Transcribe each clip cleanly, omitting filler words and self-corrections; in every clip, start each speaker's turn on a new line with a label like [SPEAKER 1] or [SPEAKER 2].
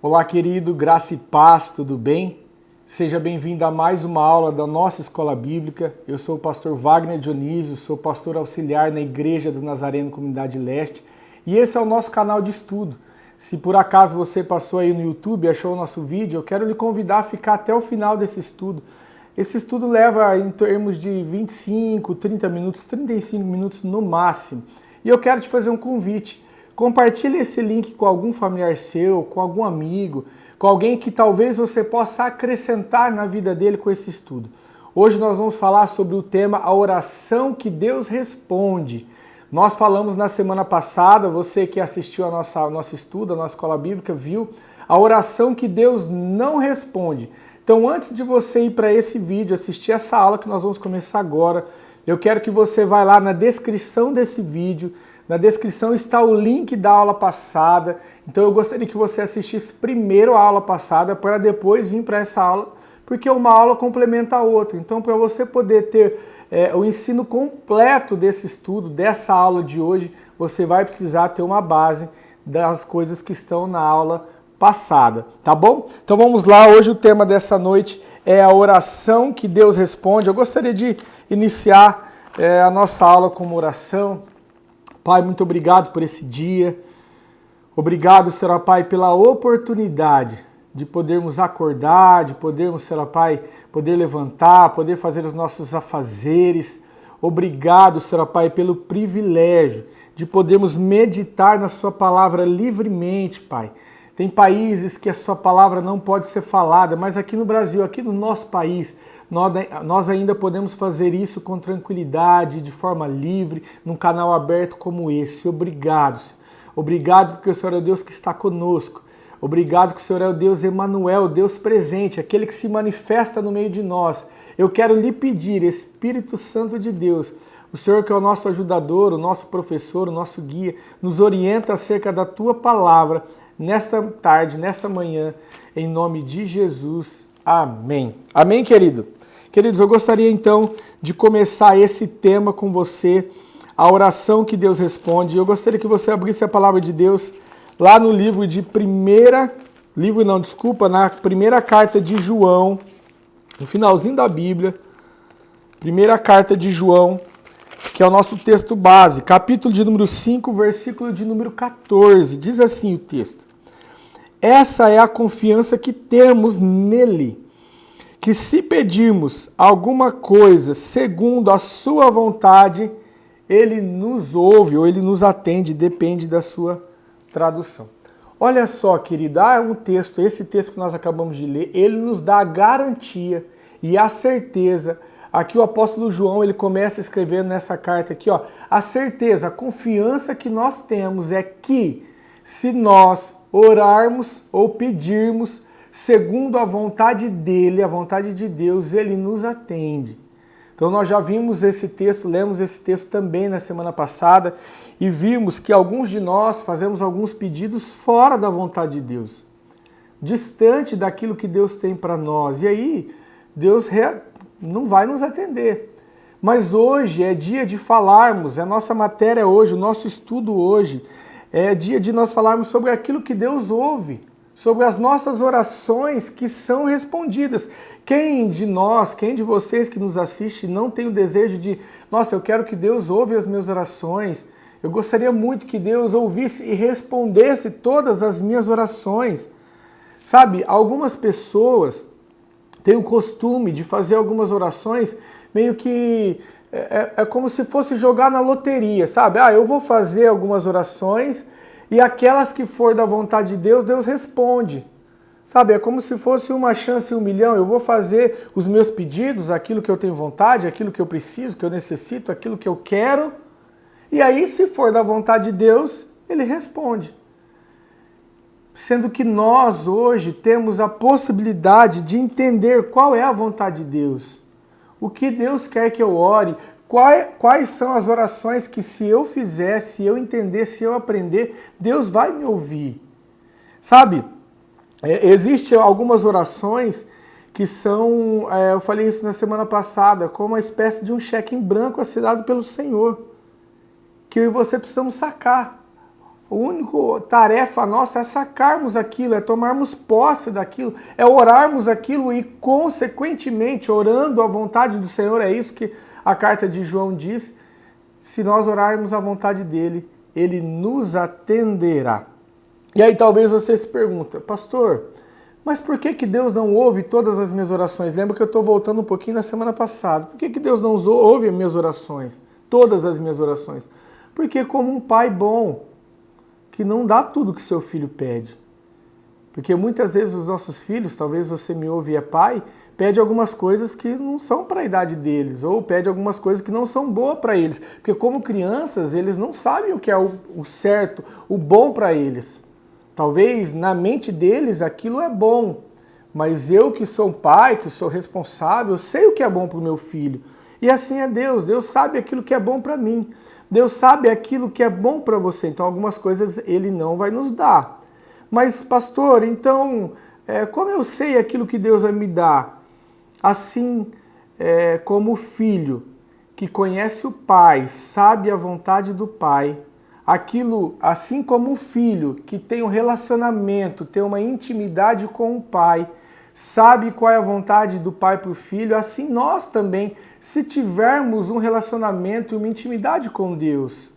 [SPEAKER 1] Olá, querido, graça e paz, tudo bem? Seja bem-vindo a mais uma aula da nossa Escola Bíblica. Eu sou o pastor Wagner Dionísio, sou pastor auxiliar na Igreja do Nazareno Comunidade Leste e esse é o nosso canal de estudo. Se por acaso você passou aí no YouTube e achou o nosso vídeo, eu quero lhe convidar a ficar até o final desse estudo. Esse estudo leva em termos de 25, 30 minutos, 35 minutos no máximo. E eu quero te fazer um convite. Compartilhe esse link com algum familiar seu, com algum amigo, com alguém que talvez você possa acrescentar na vida dele com esse estudo. Hoje nós vamos falar sobre o tema a oração que Deus responde. Nós falamos na semana passada, você que assistiu ao nosso estudo, a nossa escola bíblica, viu a oração que Deus não responde. Então, antes de você ir para esse vídeo, assistir essa aula que nós vamos começar agora, eu quero que você vá lá na descrição desse vídeo. Na descrição está o link da aula passada, então eu gostaria que você assistisse primeiro a aula passada para depois vir para essa aula, porque uma aula complementa a outra. Então, para você poder ter o ensino completo desse estudo, dessa aula de hoje, você vai precisar ter uma base das coisas que estão na aula passada, tá bom? Então vamos lá, hoje o tema dessa noite é a oração que Deus responde. Eu gostaria de iniciar a nossa aula com uma oração. Pai, muito obrigado por esse dia. Obrigado, Senhor Pai, pela oportunidade de podermos acordar, de podermos, Senhor Pai, poder levantar, poder fazer os nossos afazeres. Obrigado, Senhor Pai, pelo privilégio de podermos meditar na Sua palavra livremente, Pai. Tem países que a Sua palavra não pode ser falada, mas aqui no Brasil, aqui no nosso país, nós ainda podemos fazer isso com tranquilidade, de forma livre, num canal aberto como esse. Obrigado, Senhor. Obrigado porque o Senhor é o Deus que está conosco. Obrigado que o Senhor é o Deus Emanuel, o Deus presente, aquele que se manifesta no meio de nós. Eu quero lhe pedir, Espírito Santo de Deus, o Senhor que é o nosso ajudador, o nosso professor, o nosso guia, nos orienta acerca da Tua palavra, nesta tarde, nesta manhã, em nome de Jesus. Amém. Amém, querido? Queridos, eu gostaria então de começar esse tema com você, a oração que Deus responde. Eu gostaria que você abrisse a palavra de Deus lá no livro de na primeira carta de João, no finalzinho da Bíblia, primeira carta de João, que é o nosso texto base, capítulo de número 5, versículo de número 14. Diz assim o texto: essa é a confiança que temos nele, que se pedirmos alguma coisa segundo a sua vontade, ele nos ouve ou ele nos atende, depende da sua tradução. Olha só, querido, esse texto que nós acabamos de ler, ele nos dá a garantia e a certeza. Aqui o apóstolo João, ele começa escrevendo nessa carta aqui, ó, a certeza, a confiança que nós temos é que se nós orarmos ou pedirmos segundo a vontade dele, a vontade de Deus, ele nos atende. Então nós já vimos esse texto, lemos esse texto também na semana passada e vimos que alguns de nós fazemos alguns pedidos fora da vontade de Deus, distante daquilo que Deus tem para nós. E aí Deus não vai nos atender. Mas hoje é dia de falarmos, a nossa matéria hoje, o nosso estudo hoje, é dia de nós falarmos sobre aquilo que Deus ouve, sobre as nossas orações que são respondidas. Quem de nós, quem de vocês que nos assiste não tem o desejo de, nossa, eu quero que Deus ouve as minhas orações, eu gostaria muito que Deus ouvisse e respondesse todas as minhas orações. Sabe, algumas pessoas têm o costume de fazer algumas orações meio que é como se fosse jogar na loteria, sabe? Eu vou fazer algumas orações e aquelas que for da vontade de Deus, Deus responde. Sabe, é como se fosse uma chance em 1 milhão. Eu vou fazer os meus pedidos, aquilo que eu tenho vontade, aquilo que eu preciso, que eu necessito, aquilo que eu quero. E aí, se for da vontade de Deus, Ele responde. Sendo que nós hoje temos a possibilidade de entender qual é a vontade de Deus. O que Deus quer que eu ore, quais são as orações que se eu fizer, se eu entender, se eu aprender, Deus vai me ouvir. Sabe, existem algumas orações que são, eu falei isso na semana passada, como uma espécie de um cheque em branco assinado pelo Senhor, que eu e você precisamos sacar. A única tarefa nossa é sacarmos aquilo, é tomarmos posse daquilo, é orarmos aquilo e, consequentemente, orando a vontade do Senhor, é isso que a carta de João diz, se nós orarmos a vontade dele, ele nos atenderá. E aí talvez você se pergunta, pastor, mas por que Deus não ouve todas as minhas orações? Lembra que eu estou voltando um pouquinho na semana passada. Por que Deus não ouve as minhas orações? Todas as minhas orações? Porque como um pai bom, que não dá tudo que seu filho pede. Porque muitas vezes os nossos filhos, talvez você me ouve e é pai, pede algumas coisas que não são para a idade deles, ou pede algumas coisas que não são boas para eles. Porque como crianças, eles não sabem o que é o certo, o bom para eles. Talvez na mente deles aquilo é bom, mas eu que sou um pai, que sou responsável, sei o que é bom para o meu filho. E assim é Deus, Deus sabe aquilo que é bom para mim. Deus sabe aquilo que é bom para você, então algumas coisas Ele não vai nos dar. Mas, pastor, então, como eu sei aquilo que Deus vai me dar? Assim como o filho que conhece o pai, sabe a vontade do pai, aquilo, assim como o filho que tem um relacionamento, tem uma intimidade com o pai, sabe qual é a vontade do pai para o filho, assim nós também, se tivermos um relacionamento e uma intimidade com Deus.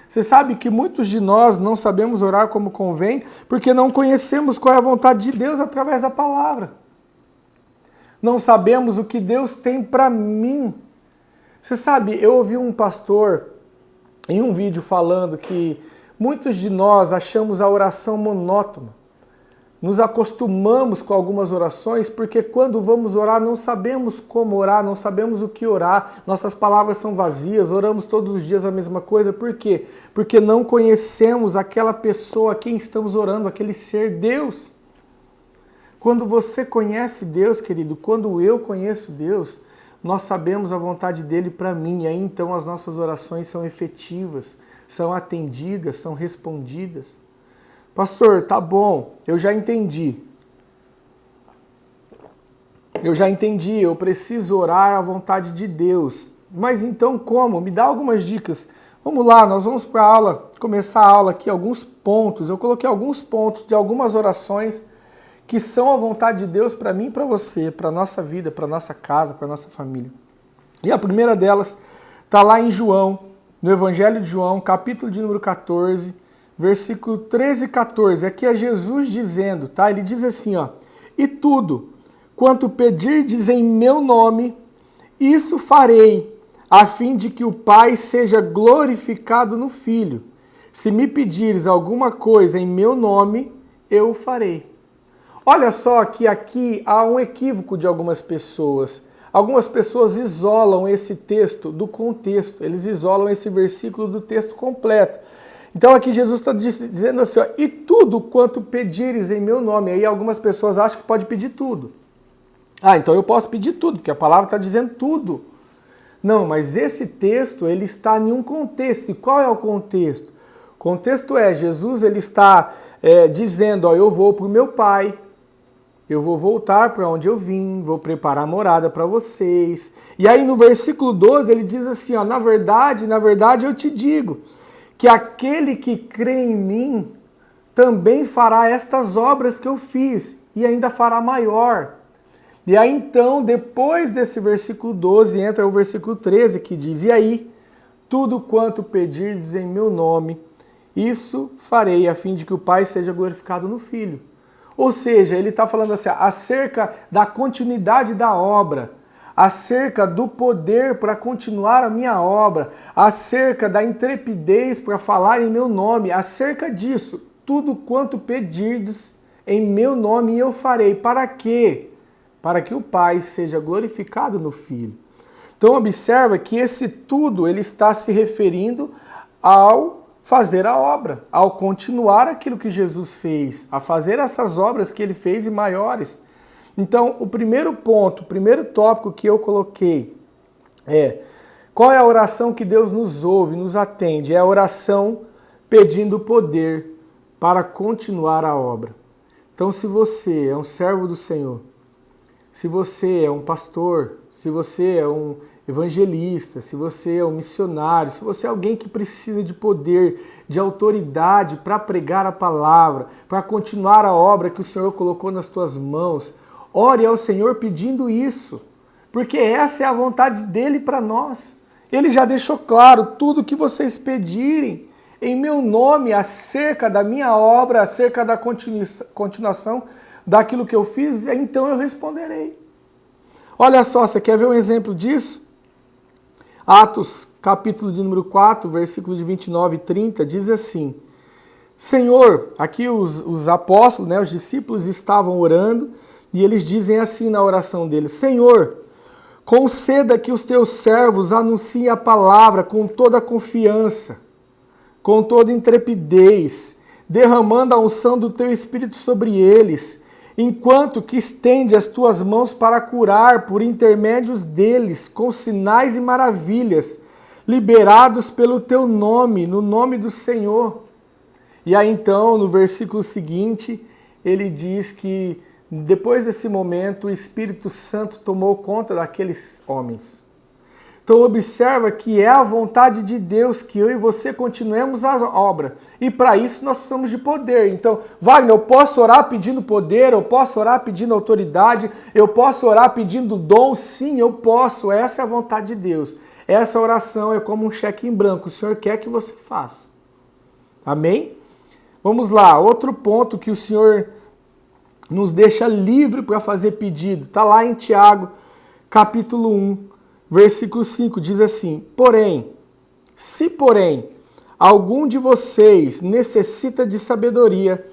[SPEAKER 1] Você sabe que muitos de nós não sabemos orar como convém, porque não conhecemos qual é a vontade de Deus através da palavra. Não sabemos o que Deus tem para mim. Você sabe, eu ouvi um pastor em um vídeo falando que muitos de nós achamos a oração monótona. Nos acostumamos com algumas orações porque quando vamos orar não sabemos como orar, não sabemos o que orar, nossas palavras são vazias, oramos todos os dias a mesma coisa. Por quê? Porque não conhecemos aquela pessoa a quem estamos orando, aquele ser Deus. Quando você conhece Deus, querido, quando eu conheço Deus, nós sabemos a vontade dele para mim, e aí então as nossas orações são efetivas, são atendidas, são respondidas. Pastor, tá bom, eu já entendi. Eu preciso orar à vontade de Deus. Mas então como? Me dá algumas dicas. Vamos lá, nós vamos para a aula, começar a aula aqui, alguns pontos. Eu coloquei alguns pontos de algumas orações que são a vontade de Deus para mim e para você, para a nossa vida, para a nossa casa, para a nossa família. E a primeira delas está lá em João, no Evangelho de João, capítulo de número 14, versículo 13 e 14, aqui é Jesus dizendo, tá? Ele diz assim, ó, e tudo quanto pedirdes em meu nome, isso farei, a fim de que o Pai seja glorificado no Filho. Se me pedires alguma coisa em meu nome, eu o farei. Olha só que aqui há um equívoco de algumas pessoas. Algumas pessoas isolam esse texto do contexto, eles isolam esse versículo do texto completo. Então aqui Jesus está dizendo assim, ó, e tudo quanto pedires em meu nome. Aí algumas pessoas acham que pode pedir tudo. Ah, então eu posso pedir tudo, porque a palavra está dizendo tudo. Não, mas esse texto, ele está em um contexto. E qual é o contexto? O contexto é, Jesus ele está dizendo, ó, eu vou para o meu Pai, eu vou voltar para onde eu vim, vou preparar morada para vocês. E aí no versículo 12 ele diz assim, ó, na verdade eu te digo, que aquele que crê em mim também fará estas obras que eu fiz e ainda fará maior. E aí então, depois desse versículo 12, entra o versículo 13 que diz, e aí, tudo quanto pedirdes em meu nome, isso farei a fim de que o Pai seja glorificado no Filho. Ou seja, ele está falando assim, acerca da continuidade da obra, acerca do poder para continuar a minha obra, acerca da intrepidez para falar em meu nome, acerca disso, tudo quanto pedirdes em meu nome eu farei. Para quê? Para que o Pai seja glorificado no Filho. Então observa que esse tudo ele está se referindo ao fazer a obra, ao continuar aquilo que Jesus fez, a fazer essas obras que ele fez e maiores. Então, o primeiro ponto, o primeiro tópico que eu coloquei é qual é a oração que Deus nos ouve, nos atende? É a oração pedindo poder para continuar a obra. Então, se você é um servo do Senhor, se você é um pastor, se você é um evangelista, se você é um missionário, se você é alguém que precisa de poder, de autoridade para pregar a palavra, para continuar a obra que o Senhor colocou nas tuas mãos, ore ao Senhor pedindo isso, porque essa é a vontade dele para nós. Ele já deixou claro: tudo que vocês pedirem em meu nome acerca da minha obra, acerca da continuação daquilo que eu fiz, então eu responderei. Olha só, você quer ver um exemplo disso? Atos, capítulo de número 4, versículo de 29 e 30, diz assim: Senhor, aqui os apóstolos, os discípulos estavam orando, e eles dizem assim na oração deles: Senhor, conceda que os teus servos anunciem a palavra com toda a confiança, com toda intrepidez, derramando a unção do teu Espírito sobre eles, enquanto que estende as tuas mãos para curar por intermédios deles, com sinais e maravilhas, liberados pelo teu nome, no nome do Senhor. E aí então, no versículo seguinte, ele diz que depois desse momento, o Espírito Santo tomou conta daqueles homens. Então observa que é a vontade de Deus que eu e você continuemos a obra. E para isso nós precisamos de poder. Então, Wagner, eu posso orar pedindo poder, eu posso orar pedindo autoridade, eu posso orar pedindo dom? Sim, eu posso. Essa é a vontade de Deus. Essa oração é como um cheque em branco. O Senhor quer que você faça. Amém? Vamos lá. Outro ponto que o Senhor nos deixa livre para fazer pedido. Está lá em Tiago, capítulo 1. Versículo 5 diz assim: se porém algum de vocês necessita de sabedoria,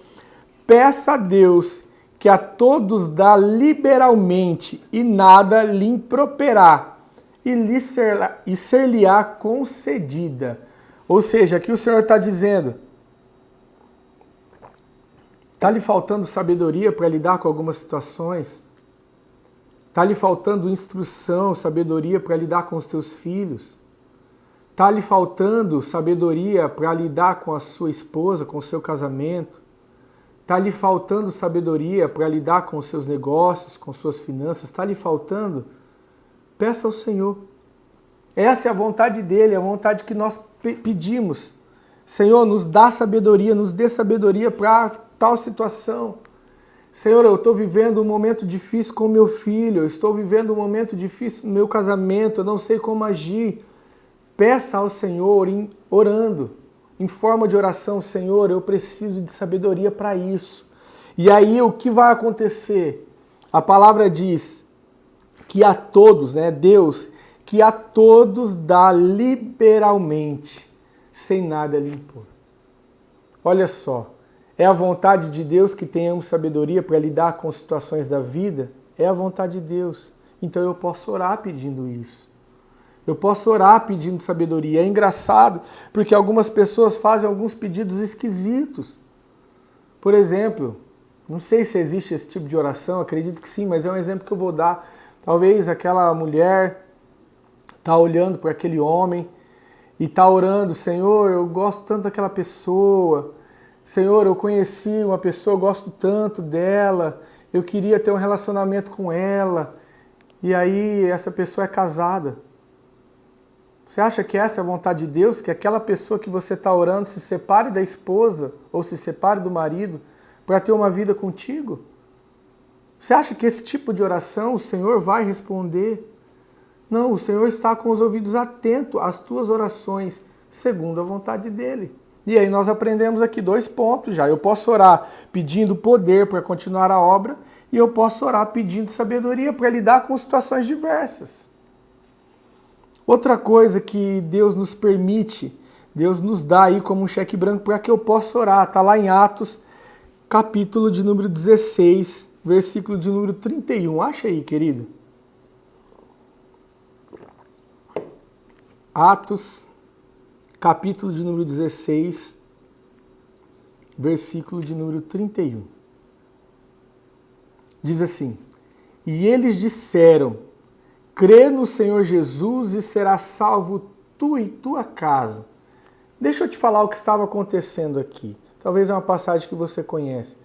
[SPEAKER 1] peça a Deus, que a todos dá liberalmente, e nada lhe improperá, e ser-lhe-á concedida. Ou seja, aqui o Senhor está dizendo: está lhe faltando sabedoria para lidar com algumas situações? Está lhe faltando instrução, sabedoria para lidar com os teus filhos? Está lhe faltando sabedoria para lidar com a sua esposa, com o seu casamento? Está lhe faltando sabedoria para lidar com os seus negócios, com suas finanças? Está lhe faltando? Peça ao Senhor. Essa é a vontade dele, a vontade que nós pedimos. Senhor, nos dá sabedoria, nos dê sabedoria para tal situação. Senhor, eu estou vivendo um momento difícil com meu filho, eu estou vivendo um momento difícil no meu casamento, eu não sei como agir. Peça ao Senhor, orando, em forma de oração: Senhor, eu preciso de sabedoria para isso. E aí o que vai acontecer? A palavra diz que a todos, Deus, que a todos dá liberalmente, sem nada lhe impor. Olha só. É a vontade de Deus que tenhamos sabedoria para lidar com situações da vida? É a vontade de Deus. Então eu posso orar pedindo isso. Eu posso orar pedindo sabedoria. É engraçado, porque algumas pessoas fazem alguns pedidos esquisitos. Por exemplo, não sei se existe esse tipo de oração, acredito que sim, mas é um exemplo que eu vou dar. Talvez aquela mulher está olhando para aquele homem e está orando: Senhor, eu gosto tanto daquela pessoa. Senhor, eu conheci uma pessoa, eu gosto tanto dela, eu queria ter um relacionamento com ela, e aí essa pessoa é casada. Você acha que essa é a vontade de Deus? Que aquela pessoa que você está orando se separe da esposa ou se separe do marido para ter uma vida contigo? Você acha que esse tipo de oração o Senhor vai responder? Não, o Senhor está com os ouvidos atentos às tuas orações, segundo a vontade dele. E aí nós aprendemos aqui 2 pontos já. Eu posso orar pedindo poder para continuar a obra, e eu posso orar pedindo sabedoria para lidar com situações diversas. Outra coisa que Deus nos permite, Deus nos dá aí como um cheque branco para que eu possa orar. Está lá em Atos, capítulo de número 16, versículo de número 31. Acha aí, querido. Atos, capítulo de número 16, versículo de número 31. Diz assim: e eles disseram: crê no Senhor Jesus e serás salvo tu e tua casa. Deixa eu te falar o que estava acontecendo aqui. Talvez é uma passagem que você conhece.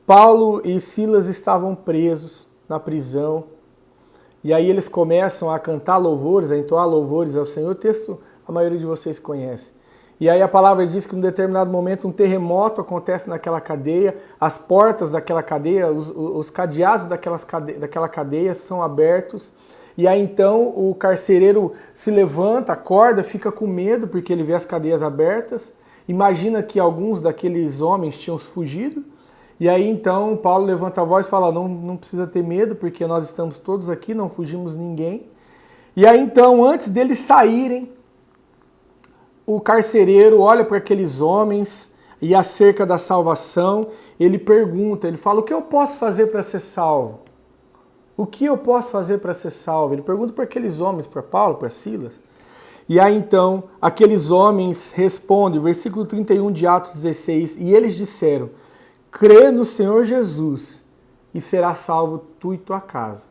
[SPEAKER 1] Paulo e Silas estavam presos na prisão. e aí eles começam a cantar louvores, a entoar louvores ao Senhor. O texto a maioria de vocês conhece. E aí a palavra diz que em um determinado momento um terremoto acontece naquela cadeia, as portas daquela cadeia, os cadeados daquela cadeia são abertos, e aí então o carcereiro se levanta, acorda, fica com medo porque ele vê as cadeias abertas, imagina que alguns daqueles homens tinham fugido, e aí então Paulo levanta a voz e fala, não precisa ter medo porque nós estamos todos aqui, não fugimos ninguém. E aí então, antes deles saírem, o carcereiro olha para aqueles homens e acerca da salvação, ele pergunta, ele fala, o que eu posso fazer para ser salvo? O que eu posso fazer para ser salvo? Ele pergunta para aqueles homens, para Paulo, para Silas. E aí então, aqueles homens respondem, versículo 31 de Atos 16, e eles disseram, crê no Senhor Jesus e será salvo tu e tua casa.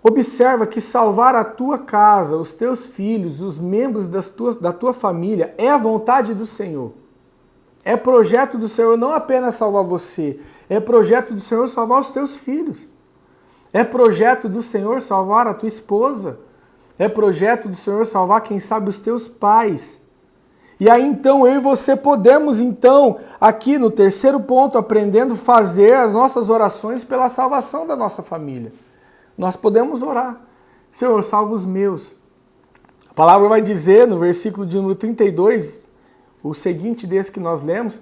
[SPEAKER 1] Observa que salvar a tua casa, os teus filhos, os membros da tua família é a vontade do Senhor. É projeto do Senhor não apenas salvar você, é projeto do Senhor salvar os teus filhos. É projeto do Senhor salvar a tua esposa. É projeto do Senhor salvar, quem sabe, os teus pais. E aí então eu e você podemos então, aqui no terceiro ponto, aprendendo a fazer as nossas orações pela salvação da nossa família. Nós podemos orar. Senhor, salva os meus. A palavra vai dizer no versículo de número 32, o seguinte desse que nós lemos,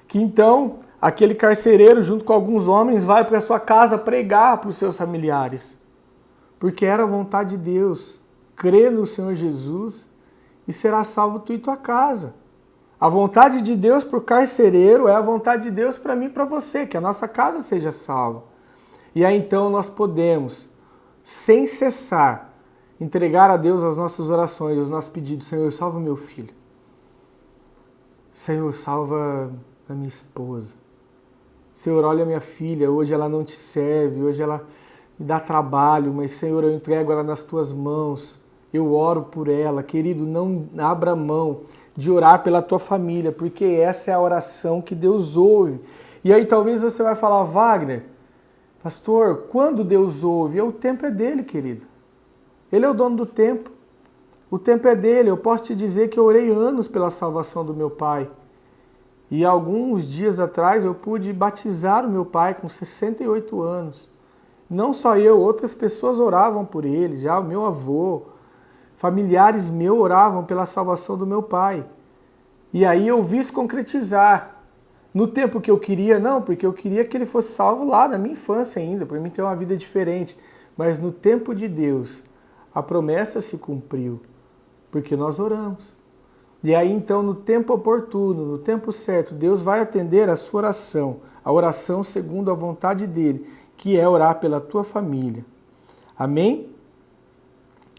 [SPEAKER 1] que então aquele carcereiro junto com alguns homens vai para a sua casa pregar para os seus familiares. Porque era a vontade de Deus. Crê no Senhor Jesus e será salvo tu e tua casa. A vontade de Deus para o carcereiro é a vontade de Deus para mim e para você, que a nossa casa seja salva. E aí então nós podemos, sem cessar, entregar a Deus as nossas orações, os nossos pedidos. Senhor, salva meu filho. Senhor, salva a minha esposa. Senhor, olha a minha filha, hoje ela não te serve, hoje ela me dá trabalho, mas Senhor, eu entrego ela nas tuas mãos. Eu oro por ela. Querido, não abra mão de orar pela tua família, porque essa é a oração que Deus ouve. E aí talvez você vai falar, Wagner, pastor, quando Deus ouve? O tempo é dele, querido. Ele é o dono do tempo. O tempo é dele. Eu posso te dizer que eu orei anos pela salvação do meu pai. E alguns dias atrás eu pude batizar o meu pai com 68 anos. Não só eu, outras pessoas oravam por ele, já o meu avô, familiares meus oravam pela salvação do meu pai. E aí eu vi isso concretizar. No tempo que eu queria, não, porque eu queria que ele fosse salvo lá na minha infância ainda, para mim ter uma vida diferente. Mas no tempo de Deus, a promessa se cumpriu, porque nós oramos. E aí então, no tempo oportuno, no tempo certo, Deus vai atender a sua oração, a oração segundo a vontade dele, que é orar pela tua família. Amém?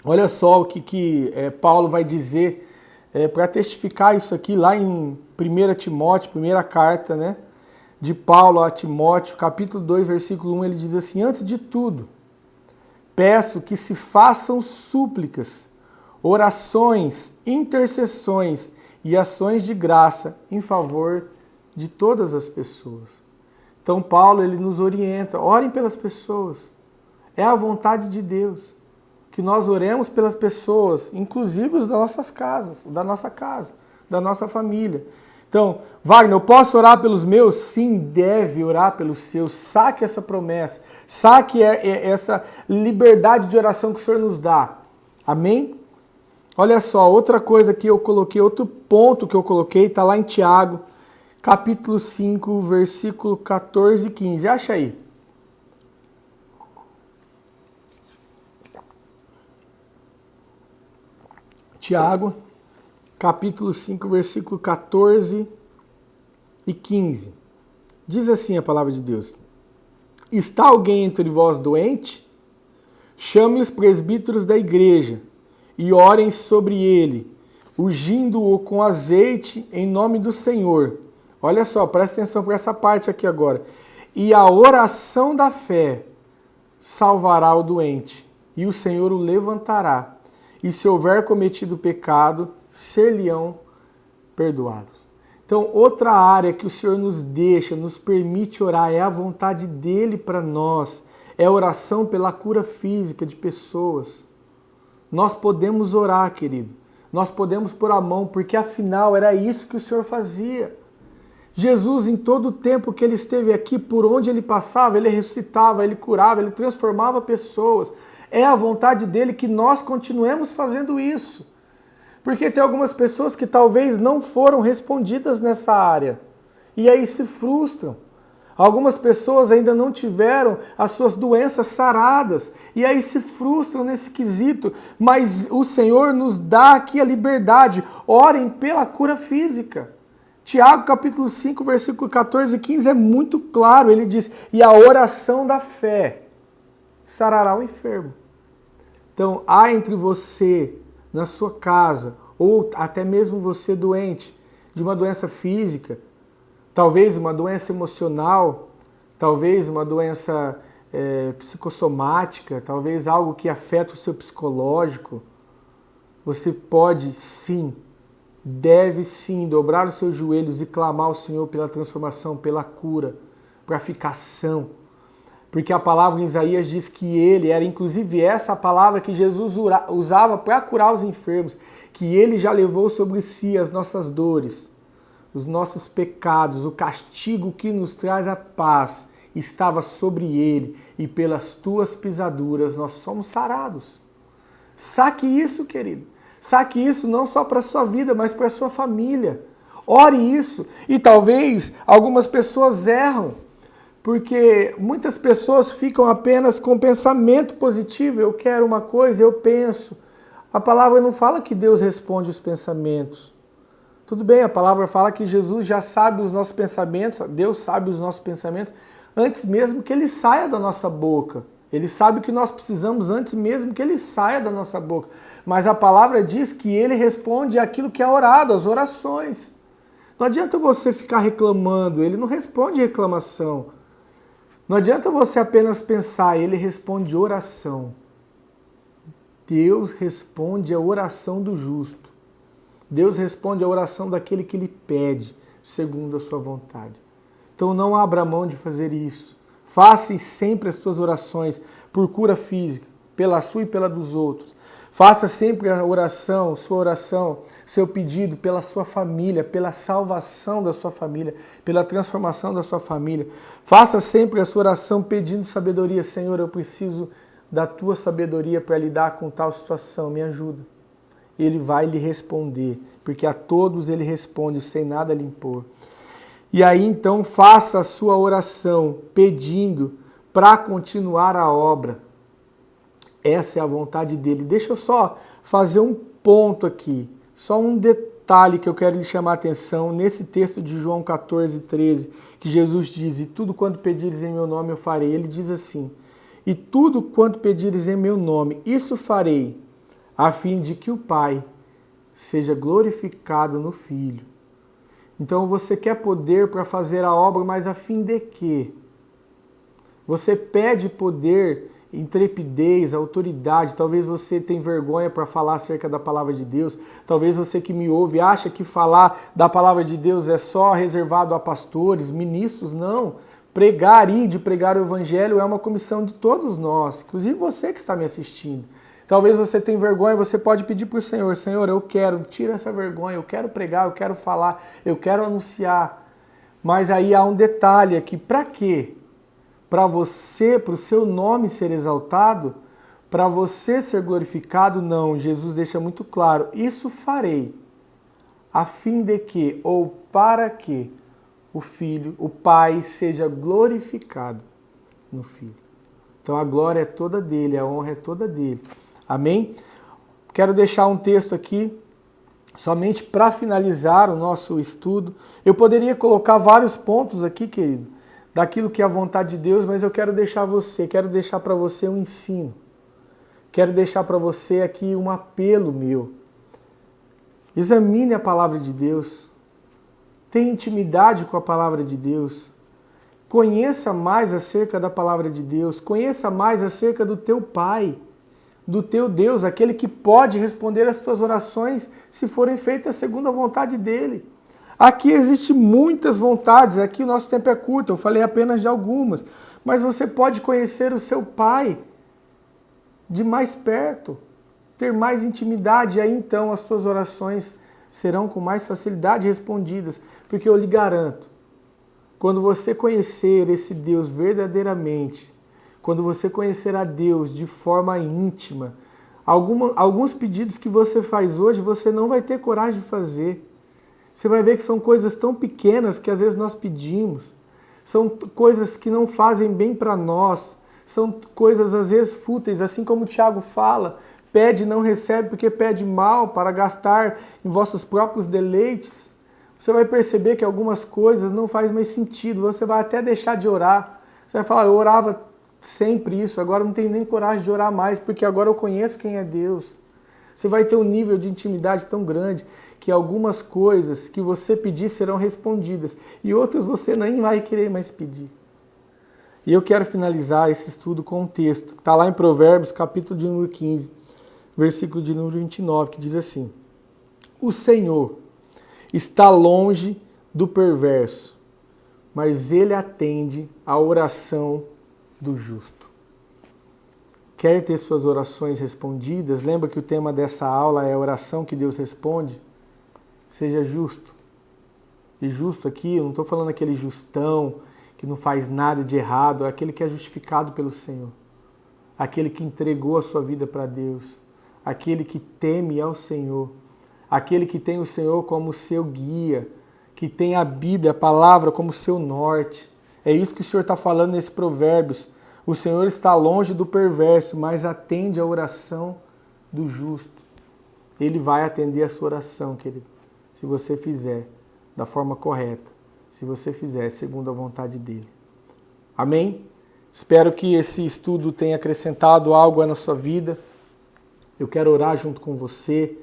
[SPEAKER 1] Olha só o que Paulo vai dizer para testificar isso aqui lá em 1 Timóteo, primeira carta, né, de Paulo a Timóteo, capítulo 2, versículo 1, ele diz assim, antes de tudo, peço que se façam súplicas, orações, intercessões e ações de graça em favor de todas as pessoas. Então Paulo, ele nos orienta, orem pelas pessoas, é a vontade de Deus, que nós oremos pelas pessoas, inclusive os das nossas casas, da nossa casa, da nossa família. Então, Wagner, eu posso orar pelos meus? Sim, deve orar pelos seus. Saque essa promessa, saque essa liberdade de oração que o Senhor nos dá. Amém? Olha só, outra coisa que eu coloquei, outro ponto que eu coloquei, está lá em Tiago, capítulo 5, versículo 14 e 15. Acha aí. Tiago, capítulo 5, versículo 14 e 15. Diz assim a palavra de Deus. Está alguém entre vós doente? Chame os presbíteros da igreja e orem sobre ele, ungindo-o com azeite em nome do Senhor. Olha só, presta atenção para essa parte aqui agora. E a oração da fé salvará o doente, e o Senhor o levantará. E se houver cometido pecado, ser-lhe-ão perdoados. Então, outra área que o Senhor nos deixa, nos permite orar, é a vontade dele para nós. é oração pela cura física de pessoas. Nós podemos orar, querido. Nós podemos pôr a mão, porque afinal era isso que o Senhor fazia. Jesus, em todo o tempo que ele esteve aqui, por onde ele passava, ele ressuscitava, ele curava, ele transformava pessoas. É a vontade dele que nós continuemos fazendo isso. Porque tem algumas pessoas que talvez não foram respondidas nessa área. E aí se frustram. Algumas pessoas ainda não tiveram as suas doenças saradas. E aí se frustram nesse quesito. Mas o Senhor nos dá aqui a liberdade. Orem pela cura física. Tiago capítulo 5, versículo 14 e 15 é muito claro. Ele diz, e a oração da fé sarará o enfermo. Então, há entre você, na sua casa, ou até mesmo você doente, de uma doença física, talvez uma doença emocional, talvez uma doença psicossomática, talvez algo que afeta o seu psicológico, você pode sim, deve sim dobrar os seus joelhos e clamar ao Senhor pela transformação, pela cura, para ficar são. Porque a palavra em Isaías diz que ele era, inclusive essa palavra que Jesus usava para curar os enfermos, que ele já levou sobre si as nossas dores, os nossos pecados, o castigo que nos traz a paz estava sobre ele, e pelas tuas pisaduras nós somos sarados. Saque isso, querido. Saque isso não só para a sua vida, mas para a sua família. Ore isso. E talvez algumas pessoas erram, porque muitas pessoas ficam apenas com pensamento positivo. Eu quero uma coisa, eu penso. A palavra não fala que Deus responde os pensamentos. Tudo bem, a palavra fala que Jesus já sabe os nossos pensamentos, Deus sabe os nossos pensamentos, antes mesmo que ele saia da nossa boca. Ele sabe o que nós precisamos antes mesmo que ele saia da nossa boca. Mas a palavra diz que ele responde aquilo que é orado, as orações. Não adianta você ficar reclamando, ele não responde reclamação. Não adianta você apenas pensar, ele responde oração. Deus responde a oração do justo. Deus responde a oração daquele que lhe pede, segundo a sua vontade. Então não abra mão de fazer isso. Faça sempre as suas orações por cura física, pela sua e pela dos outros. Faça sempre a oração, sua oração, seu pedido pela sua família, pela salvação da sua família, pela transformação da sua família. Faça sempre a sua oração pedindo sabedoria. Senhor, eu preciso da tua sabedoria para lidar com tal situação, me ajuda. Ele vai lhe responder, porque a todos ele responde sem nada lhe impor. E aí então faça a sua oração pedindo para continuar a obra. Essa é a vontade dele. Deixa eu só fazer um ponto aqui, só um detalhe que eu quero lhe chamar a atenção nesse texto de João 14, 13, que Jesus diz, e tudo quanto pedires em meu nome eu farei. Ele diz assim, e tudo quanto pedires em meu nome, isso farei, a fim de que o Pai seja glorificado no Filho. Então você quer poder para fazer a obra, mas a fim de quê? Você pede poder, intrepidez, autoridade. Talvez você tenha vergonha para falar acerca da palavra de Deus. Talvez você que me ouve acha que falar da palavra de Deus é só reservado a pastores, ministros. Não. Pregar e de pregar o evangelho é uma comissão de todos nós, inclusive você que está me assistindo. Talvez você tenha vergonha, você pode pedir para o Senhor, Senhor, eu quero, tira essa vergonha, eu quero pregar, eu quero falar, eu quero anunciar. Mas aí há um detalhe aqui, para quê? Para você, para o seu nome ser exaltado, para você ser glorificado? Não, Jesus deixa muito claro, isso farei, a fim de que, ou para que, o Filho, o Pai seja glorificado no Filho. Então a glória é toda dele, a honra é toda dele. Amém? Quero deixar um texto aqui, somente para finalizar o nosso estudo. Eu poderia colocar vários pontos aqui, querido, daquilo que é a vontade de Deus, mas eu quero deixar para você um ensino. Quero deixar para você aqui um apelo meu. Examine a palavra de Deus. Tenha intimidade com a palavra de Deus. Conheça mais acerca da palavra de Deus. Conheça mais acerca do teu Pai, do teu Deus, aquele que pode responder às tuas orações se forem feitas segundo a vontade dele. Aqui existem muitas vontades, aqui o nosso tempo é curto, eu falei apenas de algumas. Mas você pode conhecer o seu Pai de mais perto, ter mais intimidade, e aí então as suas orações serão com mais facilidade respondidas. Porque eu lhe garanto, quando você conhecer esse Deus verdadeiramente, quando você conhecer a Deus de forma íntima, alguns pedidos que você faz hoje, você não vai ter coragem de fazer. Você vai ver que são coisas tão pequenas que às vezes nós pedimos. São coisas que não fazem bem para nós. São coisas às vezes fúteis, assim como o Tiago fala. Pede e não recebe porque pede mal para gastar em vossos próprios deleites. Você vai perceber que algumas coisas não fazem mais sentido. Você vai até deixar de orar. Você vai falar, eu orava sempre isso, agora não tenho nem coragem de orar mais, porque agora eu conheço quem é Deus. Você vai ter um nível de intimidade tão grande que algumas coisas que você pedir serão respondidas e outras você nem vai querer mais pedir. E eu quero finalizar esse estudo com um texto. Está lá em Provérbios, capítulo de número 15, versículo de número 29, que diz assim: o Senhor está longe do perverso, mas ele atende à oração do justo. Quer ter suas orações respondidas? Lembra que o tema dessa aula é a oração que Deus responde? Seja justo. E justo aqui, eu não estou falando aquele justão que não faz nada de errado, é aquele que é justificado pelo Senhor. Aquele que entregou a sua vida para Deus. Aquele que teme ao Senhor. Aquele que tem o Senhor como seu guia. Que tem a Bíblia, a palavra, como seu norte. É isso que o Senhor está falando nesse Provérbios. O Senhor está longe do perverso, mas atende a oração do justo. Ele vai atender a sua oração, querido, se você fizer da forma correta, se você fizer segundo a vontade dele. Amém? Espero que esse estudo tenha acrescentado algo na sua vida. Eu quero orar junto com você,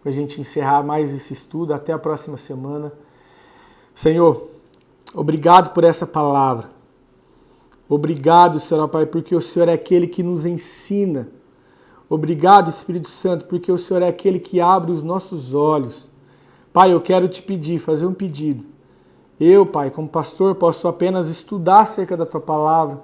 [SPEAKER 1] para a gente encerrar mais esse estudo. Até a próxima semana. Senhor, obrigado por essa palavra. Obrigado, Senhor Pai, porque o Senhor é aquele que nos ensina. Obrigado, Espírito Santo, porque o Senhor é aquele que abre os nossos olhos. Pai, eu quero te pedir, fazer um pedido. Eu, Pai, como pastor, posso apenas estudar acerca da Tua palavra,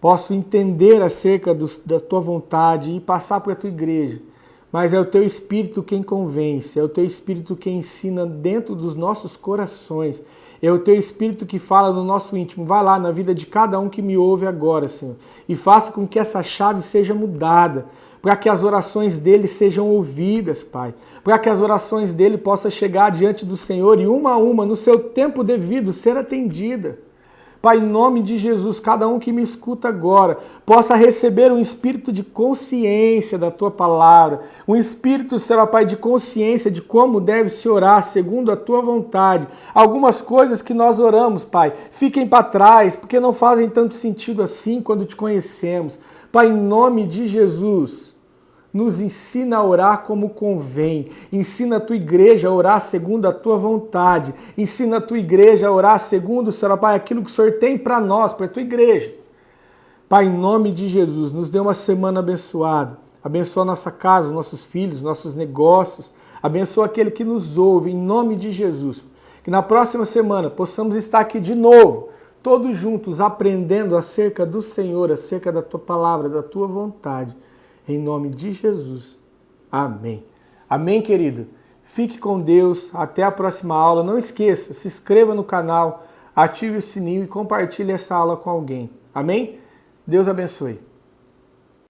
[SPEAKER 1] posso entender acerca da Tua vontade e passar para a Tua igreja. Mas é o Teu Espírito quem convence, é o Teu Espírito quem ensina dentro dos nossos corações. É o Teu Espírito que fala no nosso íntimo. Vai lá na vida de cada um que me ouve agora, Senhor. E faça com que essa chave seja mudada. Para que as orações dele sejam ouvidas, Pai. Para que as orações dele possam chegar diante do Senhor e uma a uma, no seu tempo devido, ser atendida. Pai, em nome de Jesus, cada um que me escuta agora possa receber um espírito de consciência da Tua palavra, um espírito, Senhor Pai, de consciência de como deve se orar segundo a Tua vontade. Algumas coisas que nós oramos, Pai, fiquem para trás, porque não fazem tanto sentido assim quando te conhecemos. Pai, em nome de Jesus, nos ensina a orar como convém. Ensina a Tua igreja a orar segundo a Tua vontade. Ensina a Tua igreja a orar segundo, Senhor Pai, aquilo que o Senhor tem para nós, para a Tua igreja. Pai, em nome de Jesus, nos dê uma semana abençoada. Abençoa a nossa casa, os nossos filhos, nossos negócios. Abençoa aquele que nos ouve, em nome de Jesus. Que na próxima semana possamos estar aqui de novo, todos juntos, aprendendo acerca do Senhor, acerca da Tua palavra, da Tua vontade. Em nome de Jesus. Amém. Amém, querido? Fique com Deus. Até a próxima aula. Não esqueça, se inscreva no canal, ative o sininho e compartilhe essa aula com alguém. Amém? Deus abençoe.